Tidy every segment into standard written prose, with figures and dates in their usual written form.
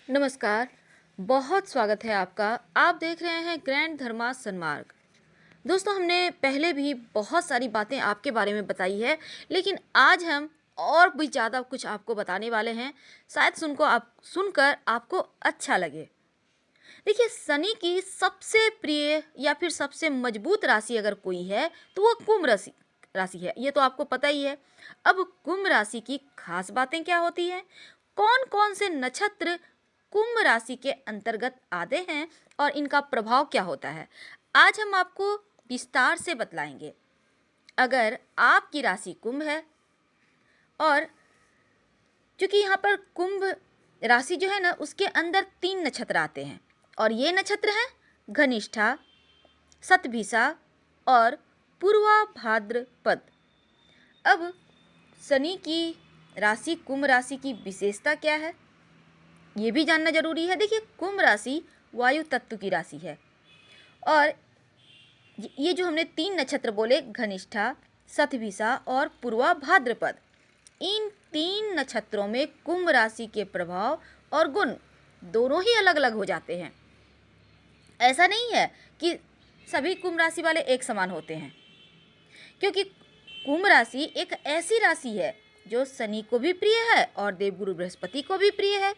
नमस्कार। बहुत स्वागत है आपका। आप देख रहे हैं ग्रैंड धर्मा सन्मार्ग। दोस्तों, हमने पहले भी बहुत सारी बातें आपके बारे में बताई है, लेकिन आज हम और भी ज़्यादा कुछ आपको बताने वाले हैं। शायद सुनकर आपको अच्छा लगे। देखिए, शनि की सबसे प्रिय या फिर सबसे मजबूत राशि अगर कोई है तो वो कुंभ राशि राशि है। ये तो आपको पता ही है। अब कुंभ राशि की खास बातें क्या होती हैं, कौन कौन से नक्षत्र कुंभ राशि के अंतर्गत आते हैं और इनका प्रभाव क्या होता है, आज हम आपको विस्तार से बतलाएंगे। अगर आपकी राशि कुंभ है और क्योंकि यहाँ पर कुंभ राशि जो है ना, उसके अंदर 3 नक्षत्र आते हैं और ये नक्षत्र हैं घनिष्ठा, शतभिषा और पूर्वा भाद्रपद। अब शनि की राशि कुंभ राशि की विशेषता क्या है, ये भी जानना जरूरी है। देखिए, कुंभ राशि वायु तत्व की राशि है और ये जो हमने 3 नक्षत्र बोले, घनिष्ठा, शतभिषा और पूर्वा भाद्रपद, इन 3 नक्षत्रों में कुंभ राशि के प्रभाव और गुण दोनों ही अलग अलग हो जाते हैं। ऐसा नहीं है कि सभी कुंभ राशि वाले एक समान होते हैं, क्योंकि कुंभ राशि एक ऐसी राशि है जो शनि को भी प्रिय है और देवगुरु बृहस्पति को भी प्रिय है।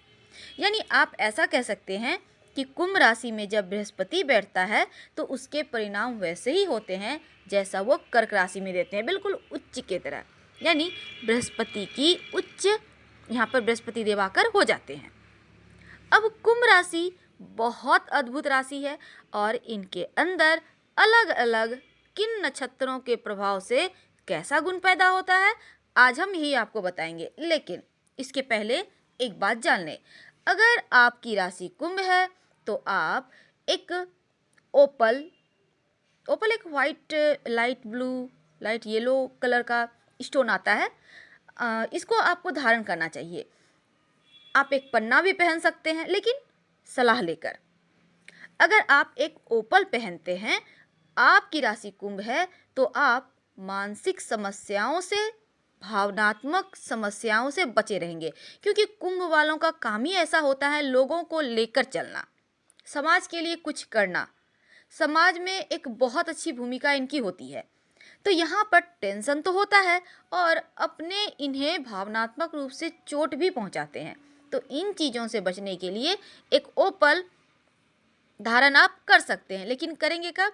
यानी आप ऐसा कह सकते हैं कि कुंभ राशि में जब बृहस्पति बैठता है तो उसके परिणाम वैसे ही होते हैं जैसा वो कर्क राशि में देते हैं, बिल्कुल उच्च की तरह। यानी बृहस्पति की उच्च यहाँ पर बृहस्पति देवाकर हो जाते हैं। अब कुंभ राशि बहुत अद्भुत राशि है और इनके अंदर अलग अलग किन नक्षत्रों के प्रभाव से कैसा गुण पैदा होता है, आज हम यही आपको बताएंगे। लेकिन इसके पहले एक बात जान लें, अगर आपकी राशि कुंभ है तो आप एक ओपल ओपल एक white, light blue, light yellow colour का स्टोन आता है, इसको आपको धारण करना चाहिए। आप एक पन्ना भी पहन सकते हैं, लेकिन सलाह लेकर। अगर आप एक ओपल पहनते हैं, आपकी राशि कुंभ है, तो आप मानसिक समस्याओं से, भावनात्मक समस्याओं से बचे रहेंगे, क्योंकि कुंभ वालों का काम ही ऐसा होता है, लोगों को लेकर चलना, समाज के लिए कुछ करना। समाज में एक बहुत अच्छी भूमिका इनकी होती है। तो यहाँ पर टेंशन तो होता है और अपने इन्हें भावनात्मक रूप से चोट भी पहुँचाते हैं। तो इन चीज़ों से बचने के लिए एक ओपल धारण आप कर सकते हैं, लेकिन करेंगे कब?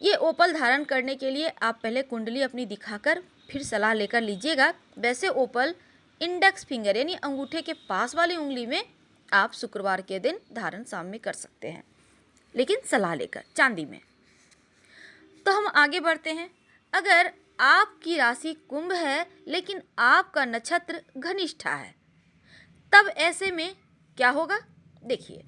ये ओपल धारण करने के लिए आप पहले कुंडली अपनी दिखाकर फिर सलाह लेकर लीजिएगा। वैसे ओपल इंडेक्स फिंगर यानी अंगूठे के पास वाली उंगली में आप शुक्रवार के दिन धारण शाम में कर सकते हैं, लेकिन सलाह लेकर चांदी में। तो हम आगे बढ़ते हैं। अगर आपकी राशि कुंभ है लेकिन आपका नक्षत्र घनिष्ठा है, तब ऐसे में क्या होगा? देखिए,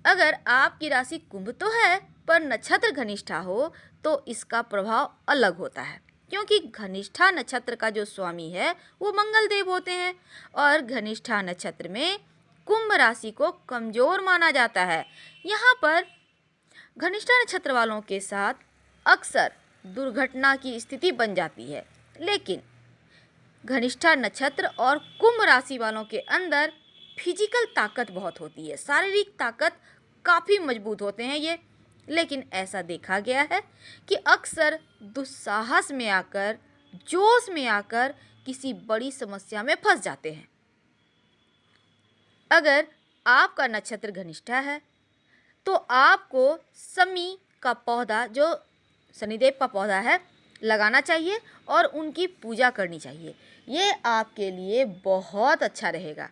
अगर आपकी राशि कुंभ तो है पर नक्षत्र घनिष्ठा हो तो इसका प्रभाव अलग होता है, क्योंकि घनिष्ठा नक्षत्र का जो स्वामी है वो मंगल देव होते हैं और घनिष्ठा नक्षत्र में कुंभ राशि को कमजोर माना जाता है। यहाँ पर घनिष्ठा नक्षत्र वालों के साथ अक्सर दुर्घटना की स्थिति बन जाती है, लेकिन घनिष्ठा नक्षत्र और कुंभ राशि वालों के अंदर फिजिकल ताकत बहुत होती है, शारीरिक ताकत काफ़ी मजबूत होते हैं ये। लेकिन ऐसा देखा गया है कि अक्सर दुस्साहस में आकर, जोश में आकर किसी बड़ी समस्या में फंस जाते हैं। अगर आपका नक्षत्र घनिष्ठा है तो आपको शमी का पौधा, जो शनिदेव का पौधा है, लगाना चाहिए और उनकी पूजा करनी चाहिए। ये आपके लिए बहुत अच्छा रहेगा।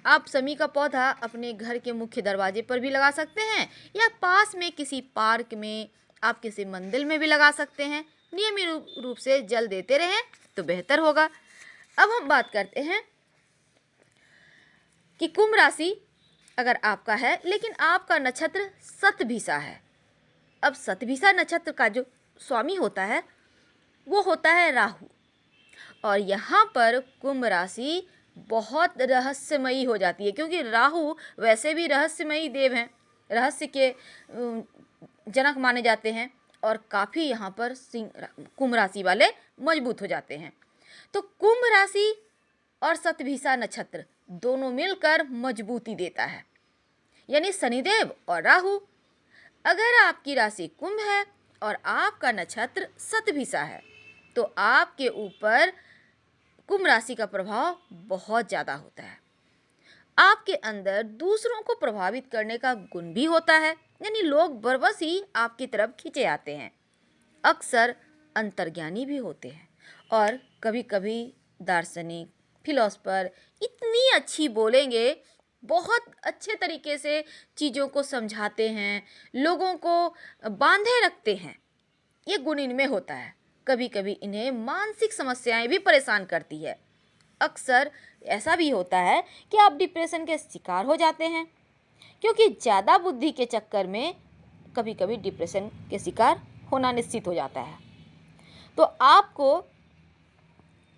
आप शमी का पौधा अपने घर के मुख्य दरवाजे पर भी लगा सकते हैं या पास में किसी पार्क में, आप किसी मंदिर में भी लगा सकते हैं। नियमित रूप से जल देते रहें तो बेहतर होगा। अब हम बात करते हैं कि कुंभ राशि अगर आपका है लेकिन आपका नक्षत्र शतभिषा है। अब शतभिषा नक्षत्र का जो स्वामी होता है वो होता है राहु, और यहाँ पर कुंभ राशि बहुत रहस्यमयी हो जाती है, क्योंकि राहु वैसे भी रहस्यमयी देव हैं, रहस्य के जनक माने जाते हैं और काफ़ी यहाँ पर कुंभ राशि वाले मजबूत हो जाते हैं। तो कुंभ राशि और शतभिषा नक्षत्र दोनों मिलकर मजबूती देता है, यानी शनिदेव और राहु। अगर आपकी राशि कुंभ है और आपका नक्षत्र शतभिषा है तो आपके ऊपर कुंभ राशि का प्रभाव बहुत ज़्यादा होता है। आपके अंदर दूसरों को प्रभावित करने का गुण भी होता है, यानी लोग बरबस ही आपकी तरफ खींचे आते हैं। अक्सर अंतर्ज्ञानी भी होते हैं और कभी कभी दार्शनिक, फिलोसफर इतनी अच्छी बोलेंगे, बहुत अच्छे तरीके से चीज़ों को समझाते हैं, लोगों को बांधे रखते हैं। ये गुण इनमें होता है। कभी कभी इन्हें मानसिक समस्याएं भी परेशान करती है। अक्सर ऐसा भी होता है कि आप डिप्रेशन के शिकार हो जाते हैं, क्योंकि ज़्यादा बुद्धि के चक्कर में कभी कभी डिप्रेशन के शिकार होना निश्चित हो जाता है। तो आपको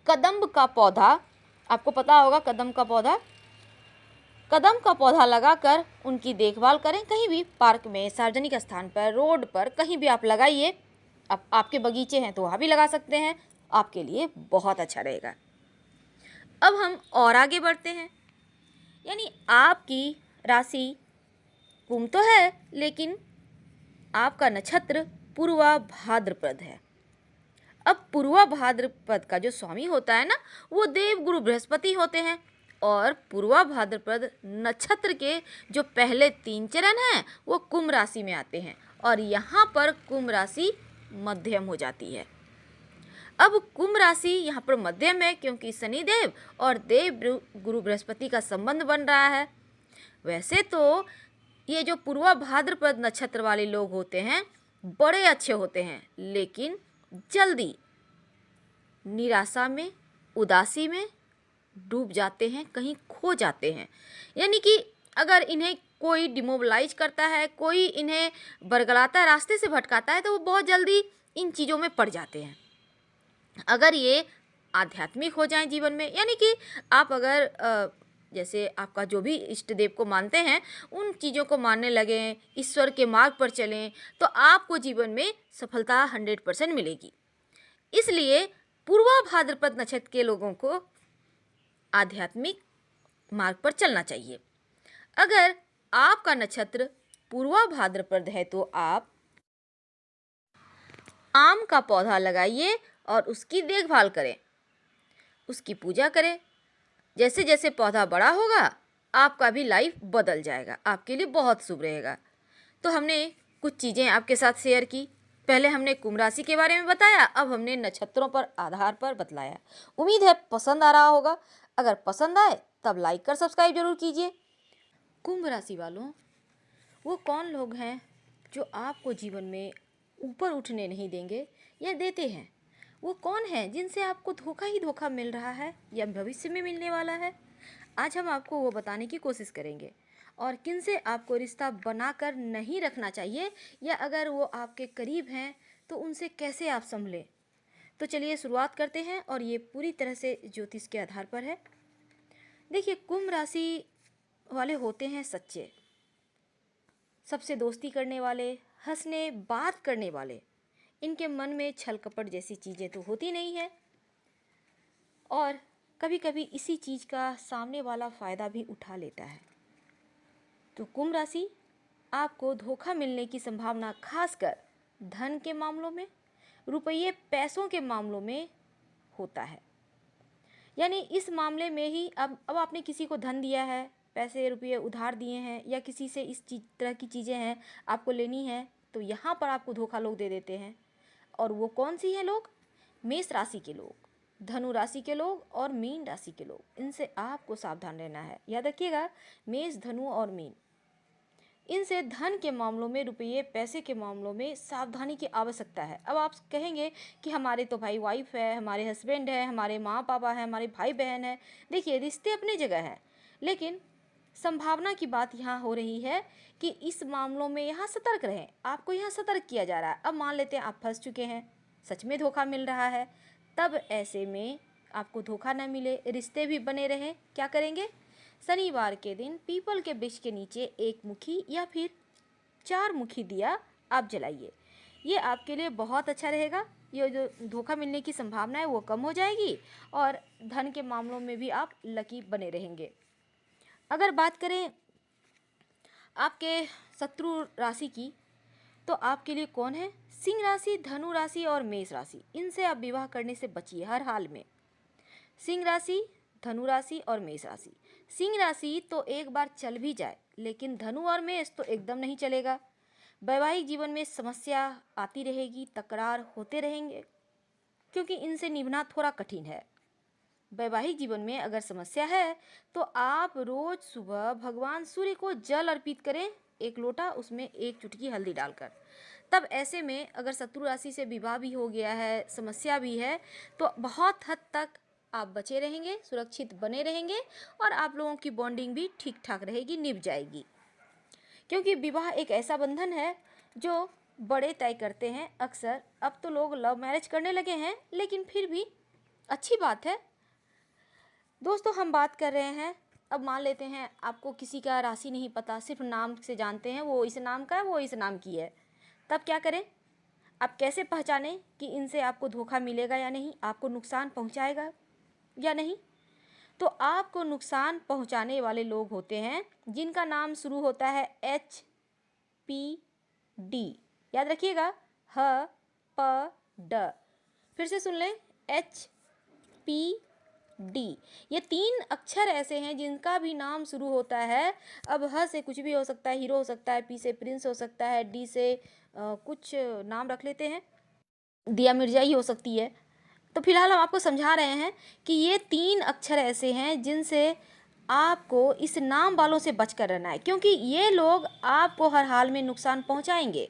कदम्ब का पौधा, आपको पता होगा कदम का पौधा लगाकर उनकी देखभाल करें। कहीं भी पार्क में, सार्वजनिक स्थान पर, रोड पर, कहीं भी आप लगाइए। आपके बगीचे हैं तो वहाँ भी लगा सकते हैं, आपके लिए बहुत अच्छा रहेगा। अब हम और आगे बढ़ते हैं, यानी आपकी राशि कुंभ तो है लेकिन आपका नक्षत्र पूर्वा भाद्रपद है। अब पूर्वा भाद्रपद का जो स्वामी होता है ना, वो देवगुरु बृहस्पति होते हैं। और पूर्वा भाद्रपद नक्षत्र के जो पहले 3 चरण हैं वो कुंभ राशि में आते हैं और यहाँ पर कुंभ राशि मध्यम हो जाती है। अब कुंभ राशि यहाँ पर मध्यम है क्योंकि शनिदेव और देव गुरु बृहस्पति का संबंध बन रहा है। वैसे तो ये जो पूर्वा भाद्रपद नक्षत्र वाले लोग होते हैं बड़े अच्छे होते हैं, लेकिन जल्दी निराशा में, उदासी में डूब जाते हैं, कहीं खो जाते हैं। यानी कि अगर इन्हें कोई डिमोबिलाइज करता है, कोई इन्हें बरगलाता है, रास्ते से भटकाता है, तो वो बहुत जल्दी इन चीज़ों में पड़ जाते हैं। अगर ये आध्यात्मिक हो जाएं जीवन में, यानी कि आप अगर जैसे आपका जो भी इष्ट देव को मानते हैं उन चीज़ों को मानने लगें, ईश्वर के मार्ग पर चलें, तो आपको जीवन में सफलता 100% मिलेगी। इसलिए पूर्वा भाद्रपद नक्षत्र के लोगों को आध्यात्मिक मार्ग पर चलना चाहिए। अगर आपका नक्षत्र पूर्वा भाद्रपद है तो आप आम का पौधा लगाइए और उसकी देखभाल करें, उसकी पूजा करें। जैसे जैसे पौधा बड़ा होगा आपका भी लाइफ बदल जाएगा, आपके लिए बहुत शुभ रहेगा। तो हमने कुछ चीज़ें आपके साथ शेयर की। पहले हमने कुंभ राशि के बारे में बताया, अब हमने नक्षत्रों पर आधार पर बतलाया। उम्मीद है पसंद आ रहा होगा। अगर पसंद आए तब लाइक कर सब्सक्राइब जरूर कीजिए। कुंभ राशि वालों, वो कौन लोग हैं जो आपको जीवन में ऊपर उठने नहीं देंगे या देते हैं? वो कौन है जिनसे आपको धोखा ही धोखा मिल रहा है या भविष्य में मिलने वाला है? आज हम आपको वो बताने की कोशिश करेंगे और किनसे आपको रिश्ता बनाकर नहीं रखना चाहिए, या अगर वो आपके करीब हैं तो उनसे कैसे आप संभलें। तो चलिए शुरुआत करते हैं, और ये पूरी तरह से ज्योतिष के आधार पर है। देखिए, कुंभ राशि वाले होते हैं सच्चे, सबसे दोस्ती करने वाले, हंसने बात करने वाले। इनके मन में छल कपट जैसी चीज़ें तो होती नहीं है, और कभी कभी इसी चीज़ का सामने वाला फ़ायदा भी उठा लेता है। तो कुंभ राशि, आपको धोखा मिलने की संभावना खासकर धन के मामलों में, रुपये पैसों के मामलों में होता है। यानी इस मामले में ही अब आपने किसी को धन दिया है, पैसे रुपये उधार दिए हैं, या किसी से इस तरह की चीज़ें हैं आपको लेनी है, तो यहाँ पर आपको धोखा लोग दे देते हैं। और वो कौन सी है लोग? मेष राशि के लोग, धनु राशि के लोग और मीन राशि के लोग। इनसे आपको सावधान रहना है। याद रखिएगा, मेष, धनु और मीन, इनसे धन के मामलों में, रुपये पैसे के मामलों में सावधानी की आवश्यकता है। अब आप कहेंगे कि हमारे तो भाई वाइफ है, हमारे हस्बैंड है, हमारे माँ पापा है, हमारे भाई बहन है। देखिए, रिश्ते अपनी जगह हैं, लेकिन संभावना की बात यहाँ हो रही है कि इस मामलों में यहाँ सतर्क रहें। आपको यहाँ सतर्क किया जा रहा है। अब मान लेते हैं आप फंस चुके हैं, सच में धोखा मिल रहा है, तब ऐसे में आपको धोखा न मिले, रिश्ते भी बने रहें, क्या करेंगे? शनिवार के दिन पीपल के वृक्ष के नीचे एक मुखी या फिर 4 मुखी दिया आप जलाइए। ये आपके लिए बहुत अच्छा रहेगा। ये जो धोखा मिलने की संभावना है वो कम हो जाएगी और धन के मामलों में भी आप लकी बने रहेंगे। अगर बात करें आपके शत्रु राशि की, तो आपके लिए कौन है? सिंह राशि, धनु राशि और मेष राशि। इनसे आप विवाह करने से बचिए हर हाल में। सिंह राशि, धनु राशि और मेष राशि। सिंह राशि तो एक बार चल भी जाए, लेकिन धनु और मेष तो एकदम नहीं चलेगा। वैवाहिक जीवन में समस्या आती रहेगी, तकरार होते रहेंगे, क्योंकि इनसे निभना थोड़ा कठिन है। वैवाहिक जीवन में अगर समस्या है तो आप रोज सुबह भगवान सूर्य को जल अर्पित करें, 1 लोटा, उसमें 1 चुटकी हल्दी डालकर। तब ऐसे में अगर शत्रु राशि से विवाह भी हो गया है, समस्या भी है, तो बहुत हद तक आप बचे रहेंगे, सुरक्षित बने रहेंगे और आप लोगों की बॉन्डिंग भी ठीक ठाक रहेगी, निभ जाएगी। क्योंकि विवाह एक ऐसा बंधन है जो बड़े तय करते हैं अक्सर। अब तो लोग लव मैरिज करने लगे हैं, लेकिन फिर भी अच्छी बात है। दोस्तों, हम बात कर रहे हैं, अब मान लेते हैं आपको किसी का राशि नहीं पता, सिर्फ नाम से जानते हैं, वो इस नाम का है, वो इस नाम की है। तब क्या करें? आप कैसे पहचानें कि इनसे आपको धोखा मिलेगा या नहीं, आपको नुकसान पहुंचाएगा या नहीं? तो आपको नुकसान पहुंचाने वाले लोग होते हैं जिनका नाम शुरू होता है HPD। याद रखिएगा, HPD। फिर से सुन लें, HPD। ये 3 अक्षर ऐसे हैं जिनका भी नाम शुरू होता है। अब ह से कुछ भी हो सकता है, हीरो हो सकता है, P से प्रिंस हो सकता है, D से कुछ नाम रख लेते हैं, दिया मिर्जाई हो सकती है। तो फिलहाल हम आपको समझा रहे हैं कि ये 3 अक्षर ऐसे हैं जिनसे आपको इस नाम वालों से बचकर रहना है, क्योंकि ये लोग आपको हर हाल में नुकसान पहुंचाएंगे।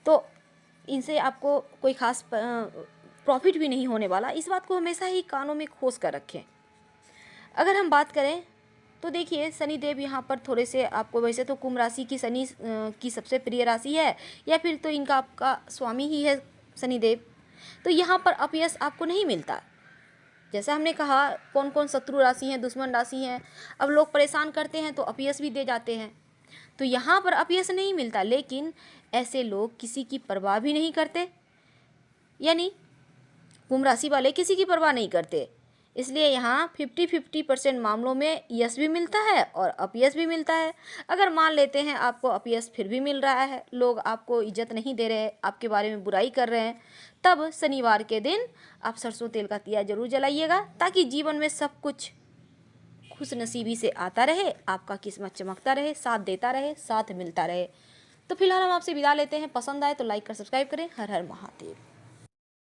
तो इनसे आपको कोई खास प्रॉफिट भी नहीं होने वाला। इस बात को हमेशा ही कानों में खोस कर रखें। अगर हम बात करें तो देखिए, शनिदेव यहाँ पर थोड़े से आपको, वैसे तो कुंभ राशि की शनि की सबसे प्रिय राशि है, या फिर तो इनका आपका स्वामी ही है शनिदेव। तो यहाँ पर अपयश आपको नहीं मिलता। जैसा हमने कहा, कौन कौन शत्रु राशि हैं, दुश्मन राशि हैं। अब लोग परेशान करते हैं तो अपयश भी दे जाते हैं। तो यहाँ पर अपयश नहीं मिलता, लेकिन ऐसे लोग किसी की परवाह भी नहीं करते, यानी कुंभ राशि वाले किसी की परवाह नहीं करते। इसलिए यहाँ 50-50% मामलों में यश भी मिलता है और अपयश भी मिलता है। अगर मान लेते हैं आपको अपयश फिर भी मिल रहा है, लोग आपको इज्जत नहीं दे रहे, आपके बारे में बुराई कर रहे हैं, तब शनिवार के दिन आप सरसों तेल का दिया जरूर जलाइएगा, ताकि जीवन में सब कुछ खुशनसीबी से आता रहे, आपका किस्मत चमकता रहे, साथ देता रहे, साथ मिलता रहे। तो फिलहाल हम आपसे विदा लेते हैं। पसंद आए तो लाइक कर सब्सक्राइब करें। हर हर महादेव।